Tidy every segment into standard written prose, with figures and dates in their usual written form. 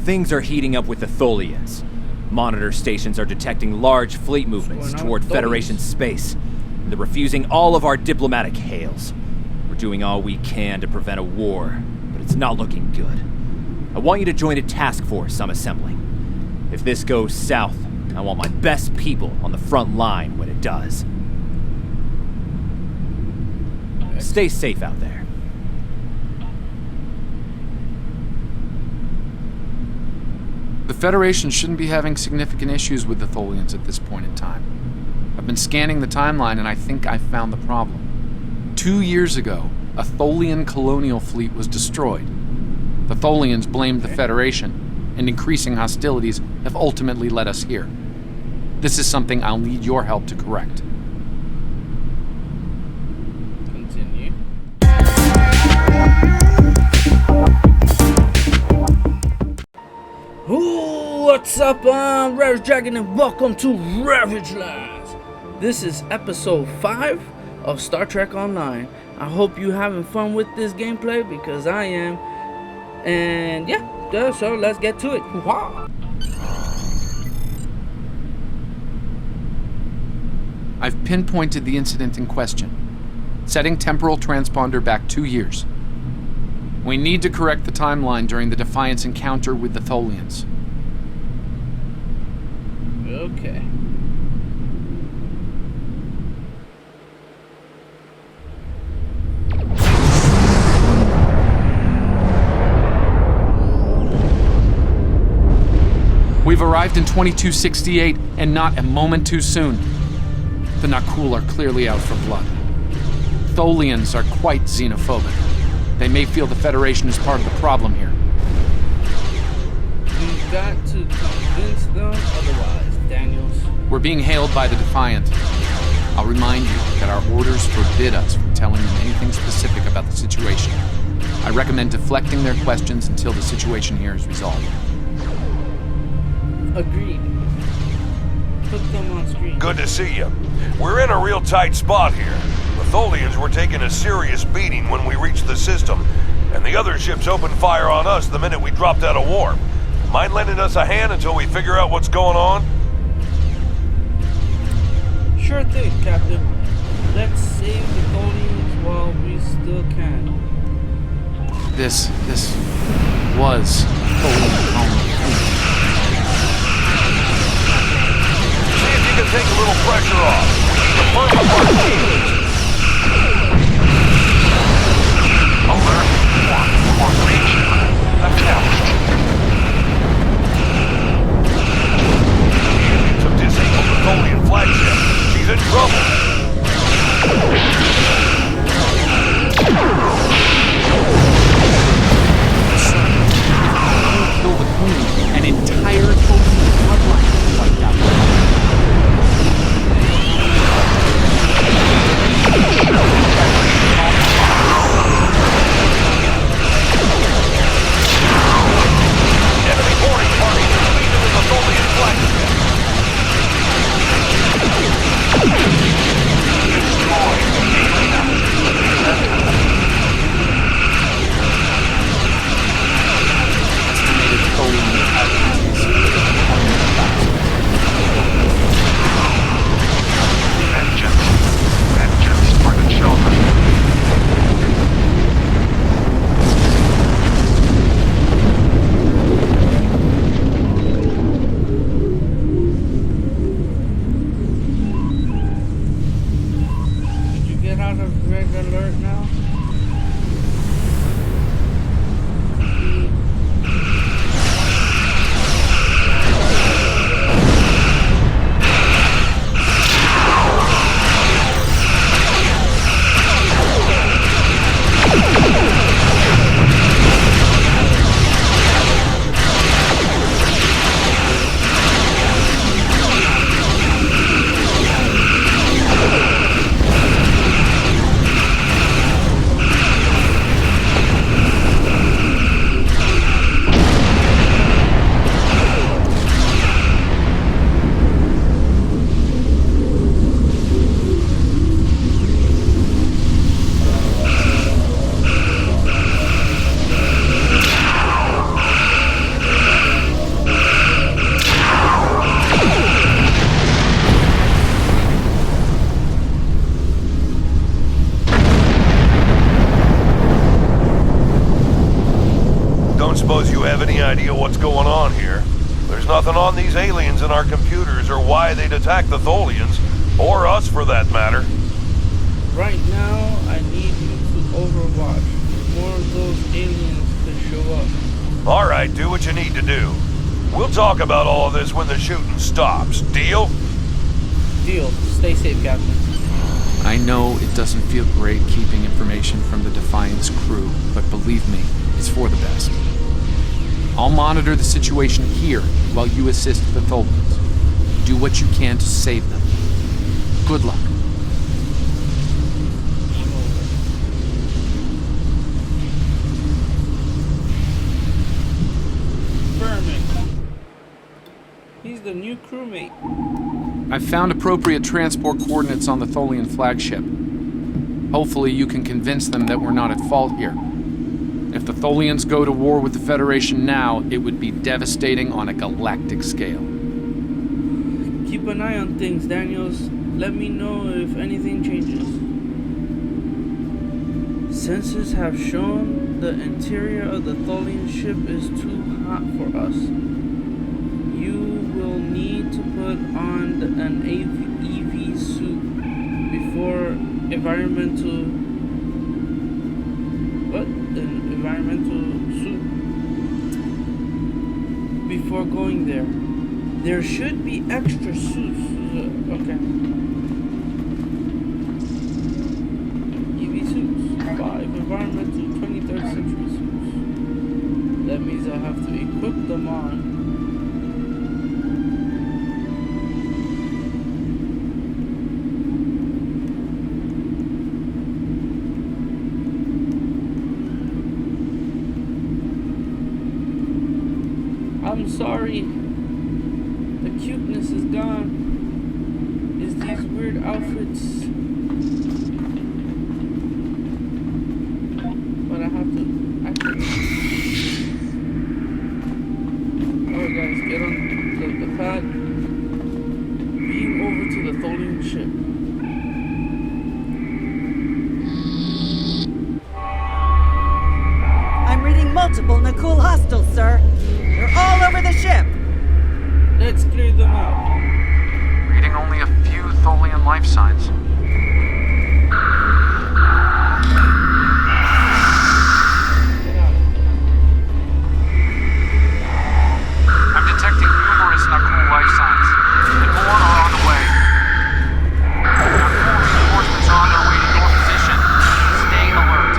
Things are heating up with the Tholians. Monitor stations are detecting large fleet movements toward Federation space. And they're refusing all of our diplomatic hails. We're doing all we can to prevent a war, but it's not looking good. I want you to join a task force I'm assembling. If this goes south, I want my best people on the front line when it does. Stay safe out there. The Federation shouldn't be having significant issues with the Tholians at this point in time. I've been scanning the timeline and I think I found the problem. 2 years ago, a Tholian colonial fleet was destroyed. The Tholians blamed the Federation, and increasing hostilities have ultimately led us here. This is something I'll need your help to correct. Continue. Ooh, what's up? I'm RavageDragon and welcome to RavageDragon. This is episode 5 of Star Trek Online. I hope you're having fun with this gameplay because I am. And yeah, so let's get to it. Wow. I've pinpointed the incident in question, setting temporal transponder back 2 years. We need to correct the timeline during the Defiance encounter with the Tholians. Okay. We've arrived in 2268, and not a moment too soon. The Nakul are clearly out for blood. Tholians are quite xenophobic. They may feel the Federation is part of the problem here. You've got to convince them otherwise, Daniels. We're being hailed by the Defiant. I'll remind you that our orders forbid us from telling them anything specific about the situation. I recommend deflecting their questions until the situation here is resolved. Agreed. Put them on screen. Good to see you. We're in a real tight spot here. The Tholians were taking a serious beating when we reached the system, and the other ships opened fire on us the minute we dropped out of warp. Mind lending us a hand until we figure out what's going on? Sure thing, Captain. Let's save the Tholians while we still can. This was Tholian colony. See if you can take a little pressure off. The first part Alert 1 formation established. To disable the Tholian flagship. She's in trouble. Kill the Queen, an entire Tholian bloodline wiped out. Don't suppose you have any idea what's going on here? There's nothing on these aliens in our computers or why they'd attack the Tholians, or us for that matter. Right now, I need you to overwatch. More of those aliens could show up. Alright, do what you need to do. We'll talk about all of this when the shooting stops. Deal? Deal. Stay safe, Captain. I know it doesn't feel great keeping information from the Defiance crew, but believe me, it's for the best. I'll monitor the situation here while you assist the Tholians. Do what you can to save them. Good luck. He's the new crewmate. I've found appropriate transport coordinates on the Tholian flagship. Hopefully you can convince them that we're not at fault here. If the Tholians go to war with the Federation now, it would be devastating on a galactic scale. Keep an eye on things, Daniels. Let me know if anything changes. Sensors have shown the interior of the Tholian ship is too hot for us. You will need to put on an EV suit before environmental suit before going there. There should be extra suits. Okay. EV suits. 5 environmental 23rd century suits. That means I have to equip them on. I'm sorry. The cuteness is gone. It's these weird outfits. But I have to actually. Alright guys, get on the pad. Beam over to the Tholian ship. I'm reading multiple Nakul hostiles, sir. They're all over the ship. Let's clear them out. Reading only a few Tholian life signs. Get out. I'm detecting numerous Nakul life signs, and more are on the way. Nakul reinforcements are on their way to your position. Stay alert.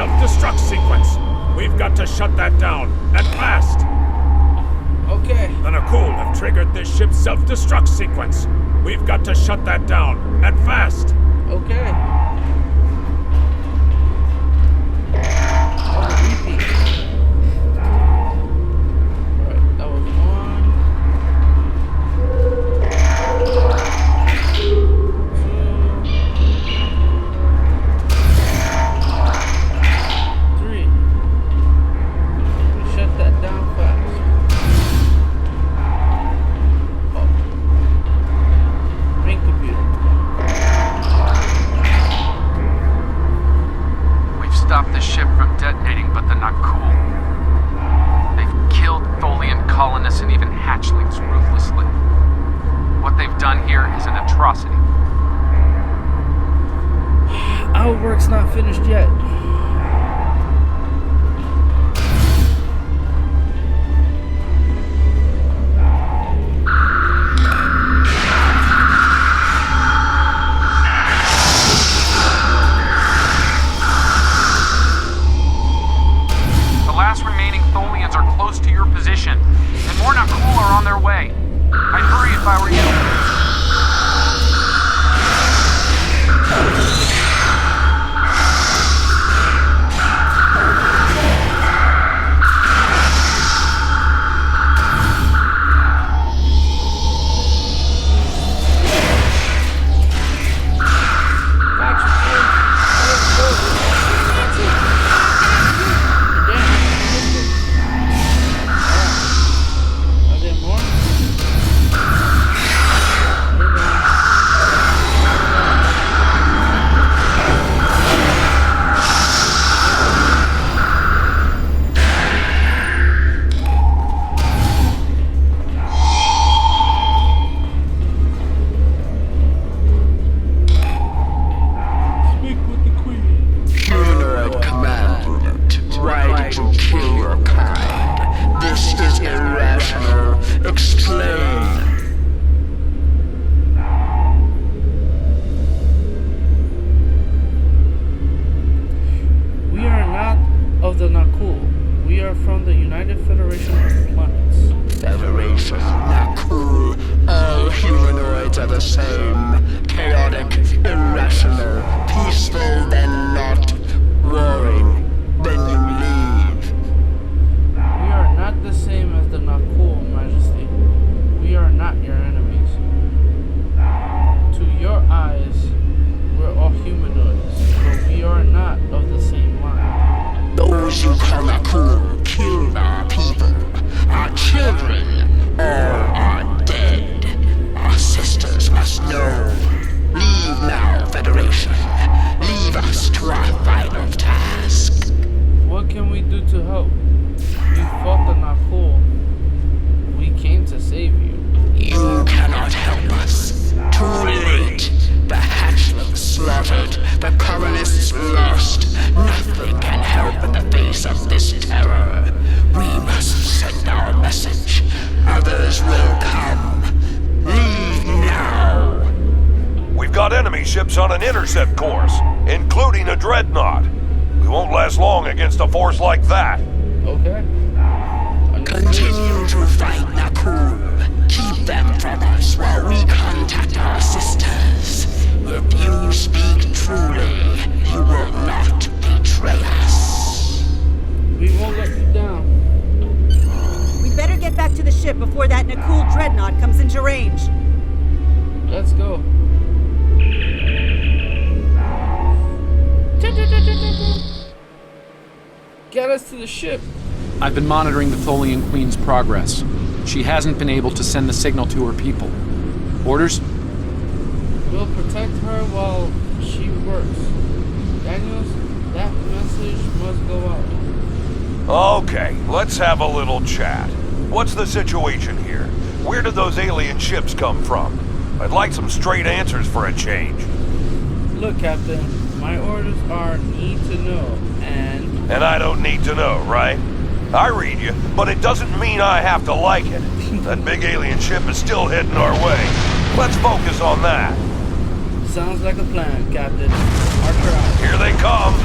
Self-destruct sequence. We've got to shut that down, and fast. Okay. The Nakul have triggered this ship's self-destruct sequence. We've got to shut that down, and fast. Okay. Oh, repeat. Alright, that was 3. We shut that down fast. Oh. is an atrocity. Our work's not finished yet. The last remaining Tholians are close to your position, and more Nakul are on their way. I'd hurry if I were you. Ships on an intercept course, including a dreadnought. We won't last long against a force like that. Okay. Continue to fight Nakul. Keep them from us while we contact our sisters. If you speak truly, you will not betray us. We won't let you down. We'd better get back to the ship before that Nakul dreadnought comes into range. Let's go. Get us to the ship. I've been monitoring the Tholian Queen's progress. She hasn't been able to send the signal to her people. Orders? We'll protect her while she works. Daniels, that message must go out. Okay, let's have a little chat. What's the situation here? Where did those alien ships come from? I'd like some straight answers for a change. Look, Captain, my orders are need to know, and I don't need to know, right? I read you, but it doesn't mean I have to like it. That big alien ship is still heading our way. Let's focus on that. Sounds like a plan, Captain. Archer out. Here they come.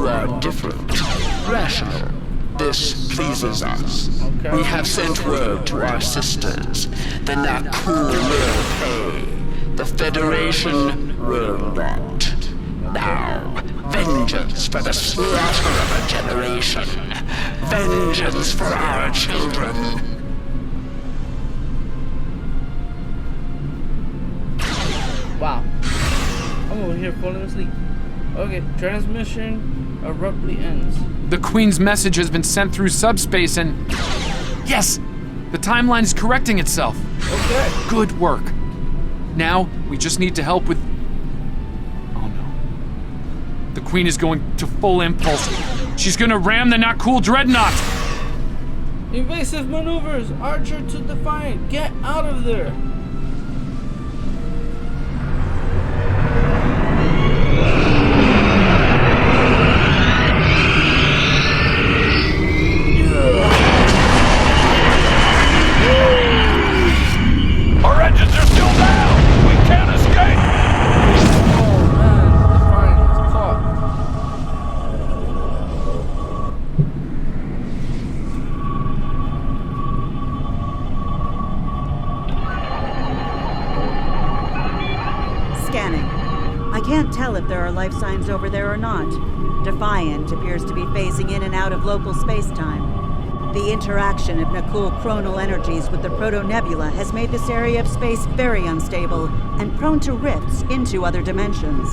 You are different. Rational. This pleases us. Okay. We have sent word to our sisters. The Nakul will pay. The Federation will not. Now, vengeance for the slaughter of a generation. Vengeance for our children. Wow. I'm over here falling asleep. Okay, transmission abruptly ends. The Queen's message has been sent through subspace and... Yes! The timeline is correcting itself. Okay. Good work. Now, we just need to help with... Oh no. The Queen is going to full impulse. She's gonna ram the Not Cool Dreadnought! Evasive maneuvers! Archer to Defiant! Get out of there! Our engines are still down! We can't escape! Oh man, Defiant is caught. Scanning. I can't tell if there are life signs over there or not. Defiant appears to be phasing in and out of local space-time. The interaction of Nakul chronal energies with the proto-nebula has made this area of space very unstable and prone to rifts into other dimensions.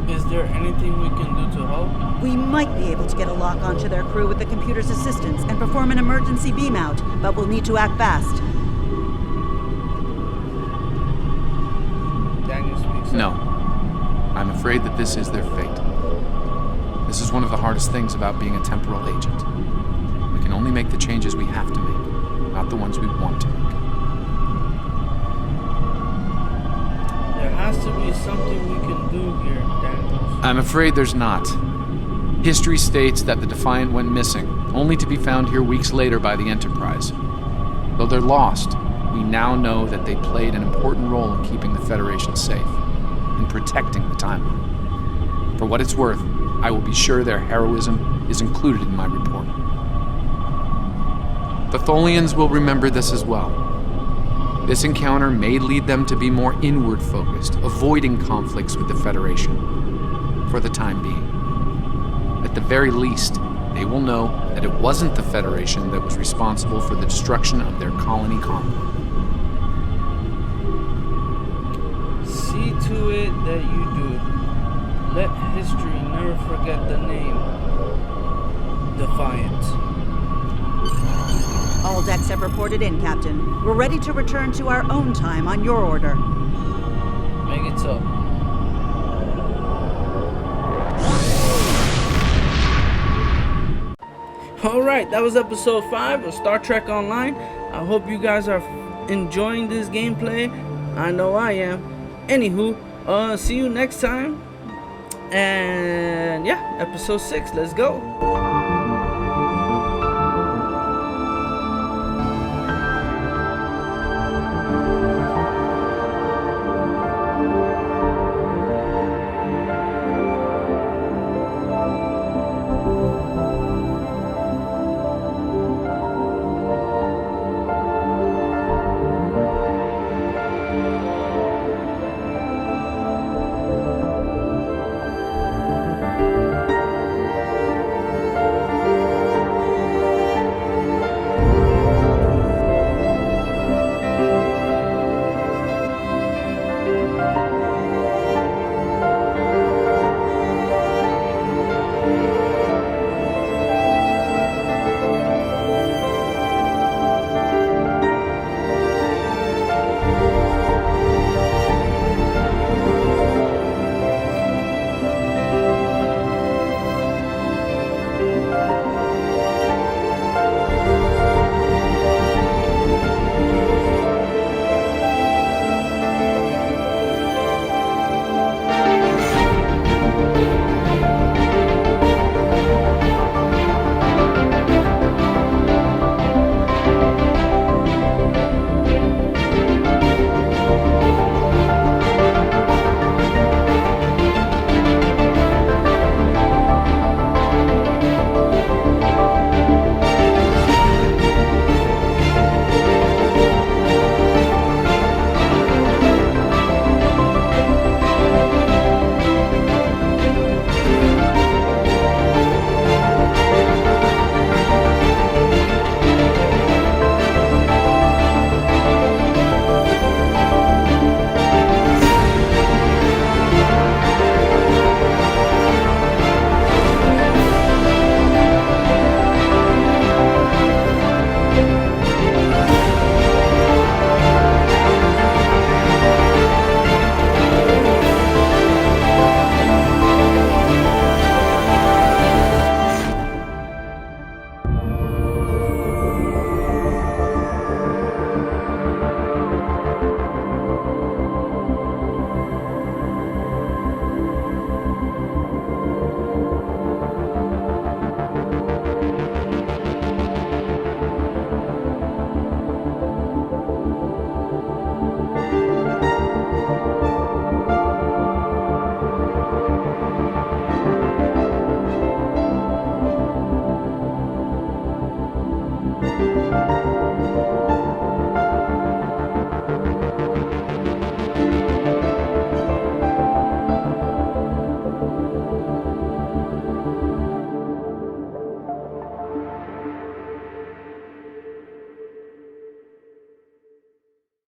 Is there anything we can do to help? We might be able to get a lock onto their crew with the computer's assistance and perform an emergency beam out, but we'll need to act fast. Daniel speaks up. No. I'm afraid that this is their fate. This is one of the hardest things about being a temporal agent. We can only make the changes we have to make, not the ones we want to make. There has to be something we can do here, Daniel. I'm afraid there's not. History states that the Defiant went missing, only to be found here weeks later by the Enterprise. Though they're lost, we now know that they played an important role in keeping the Federation safe, in protecting the timeline. For what it's worth, I will be sure their heroism is included in my report. The Tholians will remember this as well. This encounter may lead them to be more inward-focused, avoiding conflicts with the Federation, for the time being. At the very least, they will know that it wasn't the Federation that was responsible for the destruction of their colony convoy. See to it that you do. Let history never forget the name. Defiant. All decks have reported in, Captain. We're ready to return to our own time on your order. Make it so. Alright, that was episode 5 of Star Trek Online. I hope you guys are enjoying this gameplay. I know I am. Anywho, see you next time. And yeah, episode 6, let's go.